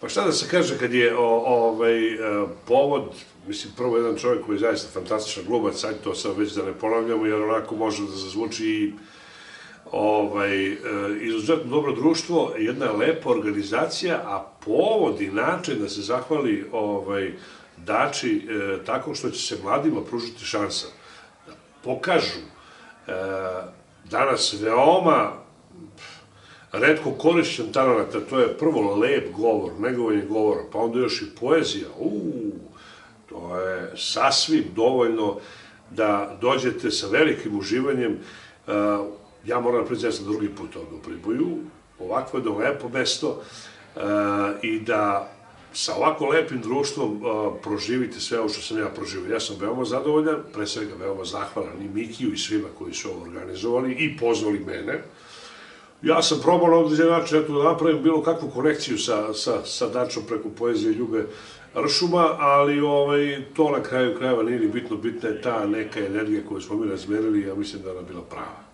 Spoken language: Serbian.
Pa šta da se kaže kad je povod, mislim, prvo jedan čovjek koji je zaista fantastičan glumac, ajde to sad već da ne ponavljamo, jer onako može da zazvuči i izuzetno dobro društvo, jedna lepa organizacija, a povod i način da se zahvali Dači tako što će se mladima pružiti šansa da pokažu danas veoma retko korišćen talent, a to je prvo lep govor, negovanje govora, pa onda još i poezija. To je sasvim dovoljno da dođete sa velikim uživanjem. Ja moram da priznam, ja sam drugi put ovde u Priboju, ovakvo jedno lepo mesto i da sa ovako lepim društvom proživite sve ovo što sam ja proživio. Ja sam veoma zadovoljan, pre svega veoma zahvalan i Mikiju i svima koji su ovo organizovali i pozvali mene. Ja sam probao na određen način da napravim bilo kakvu konekciju sa Dačom preko poezije Ljube Ršuma, ali to na kraju krajeva nije ni bitno, bitna je ta neka energija koju smo mi razmerili i ja mislim da je ona bila prava.